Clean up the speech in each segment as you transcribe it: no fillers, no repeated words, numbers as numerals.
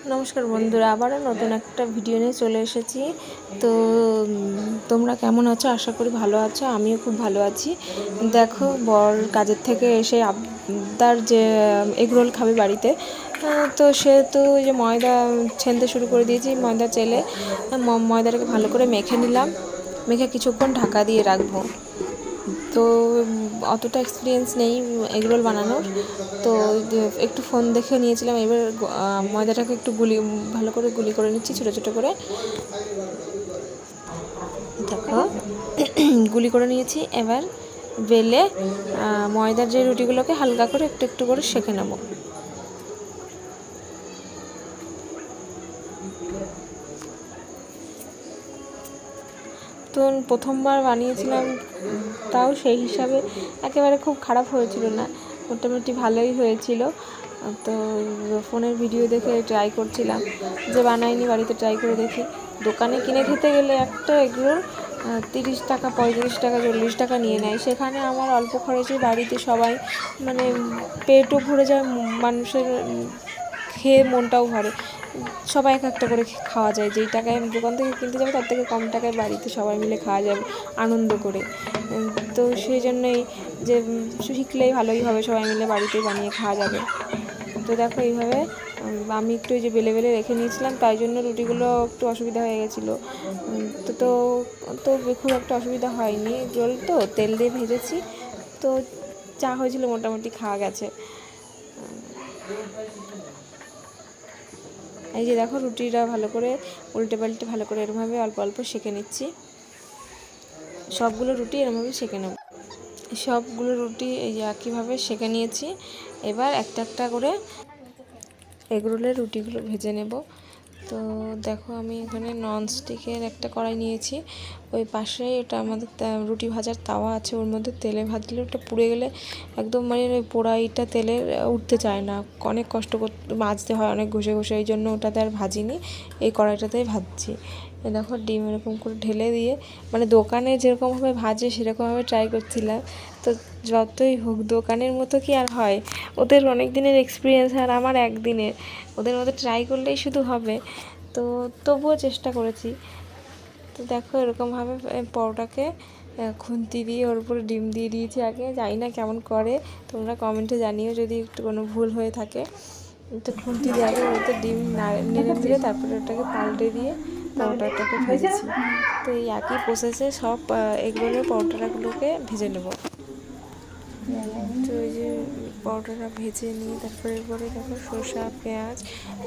নমস্কার বন্ধুরা, আবারও নতুন একটা ভিডিও নিয়ে চলে এসেছি। তো তোমরা কেমন আছো? আশা করি ভালো আছো। আমিও খুব ভালো আছি। দেখো, বর কাজের থেকে এসে আবদার যে এগরোল খাবে বাড়িতে। তো সেহেতু ওই যে ময়দা ছেনতে শুরু করে দিয়েছি। ময়দা চেলে ময়দাটাকে ভালো করে মেখে নিলাম। মেখে কিছুক্ষণ ঢাকা দিয়ে রাখবো। তো অতটা এক্সপিরিয়েন্স নেই এগরোল বানানোর, তো একটু ফোন দেখে নিয়েছিলাম। এবার ময়দাটাকে একটু ভালো করে গুলি করে নিচ্ছি ছোটো ছোটো করে। দেখো, গুলি করে নিয়েছি। এবার বেলে ময়দার যে রুটিগুলোকে হালকা করে একটু একটু করে সেঁকে নেব। তো প্রথমবার বানিয়েছিলাম, তাও সেই হিসাবে একেবারে খুব খারাপ হয়েছিল না, মোটামুটি ভালোই হয়েছিল। তো ফোনের ভিডিও দেখে ট্রাই করছিলাম, যে বানাইনি বাড়িতে ট্রাই করে দেখি। দোকানে কিনে খেতে গেলে একটা এগরোল 30 টাকা, 35 টাকা, 40 টাকা নিয়ে নেয়। সেখানে আমার অল্প খরচে বাড়িতে সবাই মানে পেটও ভরে যায়, মানুষের খেয়ে মনটাও ভরে। সবাই এক একটা করে খাওয়া যায়। যেই টাকায় দোকান থেকে কিনতে যাবে তার থেকে কম টাকায় বাড়িতে সবাই মিলে খাওয়া যাবে আনন্দ করে। তো সেই জন্যই যে শিখলেই ভালোই হবে, সবাই মিলে বাড়িতেই বানিয়ে খাওয়া যাবে। তো দেখো, এইভাবে আমি একটু যে বেলে বেলে রেখে নিয়েছিলাম, তাই জন্য রুটিগুলো একটু অসুবিধা হয়ে গেছিলো। তো তো তো খুব একটা অসুবিধা হয়নি। রোল তো তেল দিয়ে ভেজেছি, তো যা হয়েছিল মোটামুটি খাওয়া গেছে। এই যে দেখো, রুটিটা ভালো করে উল্টে পাল্টে ভালো করে এরমভাবে অল্প অল্প সেঁকে নিচ্ছি। সবগুলো রুটি এরমভাবে সেঁকে নেব। সবগুলো রুটি এই যে একইভাবে সেঁকে নিয়েছি। এবার একটা একটা করে এগরোলের রুটিগুলো ভেজে নেব। তো দেখো, আমি এখানে ননস্টিকের একটা কড়াই নিয়েছি। ওই পাশে ওটা আমাদের রুটি ভাজার তাওয়া আছে, ওর মধ্যে তেলে ভাজলে ওটা পুড়ে গেলে একদম মানে ওই পোড়াইটা তেলে উঠতে চায় না, অনেক কষ্ট করতে ভাজতে হয়, অনেক ঘষে ঘষে। এই জন্য ওটাতে আর ভাজিনি, এই কড়াইটাতেই ভাজছি। দেখো, ডিম এরকম করে ঢেলে দিয়ে, মানে দোকানে যেরকমভাবে ভাজে সেরকমভাবে ট্রাই করছিলাম। তো যতই হোক, দোকানের মতো কি আর হয়? ওদের অনেক দিনের এক্সপিরিয়েন্স আর আমার একদিনের। ওদের মতো ট্রাই করলেই শুধু হবে, তো তবুও চেষ্টা করেছি। তো দেখো, এরকমভাবে পরোটাকে খুন্তি দিয়ে ওর উপরে ডিম দিয়ে দিয়েছি আগে। জানি না কেমন করে, তোমরা কমেন্টে জানিও যদি একটু কোনো ভুল হয়ে থাকে। তো খুন্তি দিয়ে আগে ওতে ডিম নেড়ে দিয়ে তারপরে ওটাকে পাল্টে দিয়ে পরোটাটাকে ভেজেছি। তো এই একই প্রসেসে সব এগরোলের পরোটাগুলোকে ভেজে নেব। তো এই যে পরোটাটা ভেজে নিয়ে তারপরে দেখো, শসা, পেঁয়াজ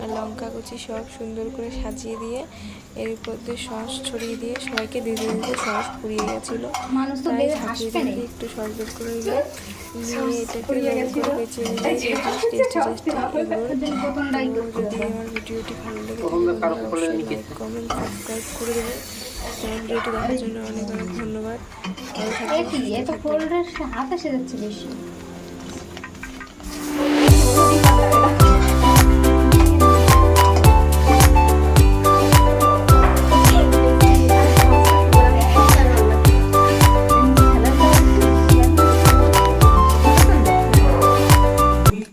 আর লঙ্কা কুচি সব সুন্দর করে সাজিয়ে দিয়ে এর উপর দিয়ে সস ছড়িয়ে দিয়ে সবাইকে দিতে দিতে সস পুড়িয়ে গেছিলো, তাই ঝাঁকিয়ে দিয়ে একটু সস বের করে নিয়ে এটাকে বেঁচে নিয়ে টেস্টি টেস্টি এগরোল। যদি আমার ভিডিওটি ভালো লেগে থাকে অবশ্যই লাইক, কমেন্ট, সাবস্ক্রাইব করে দেবেন। আমার ভিডিওটি দেখার জন্য অনেক অনেক ধন্যবাদ। ভালো থাকবেন।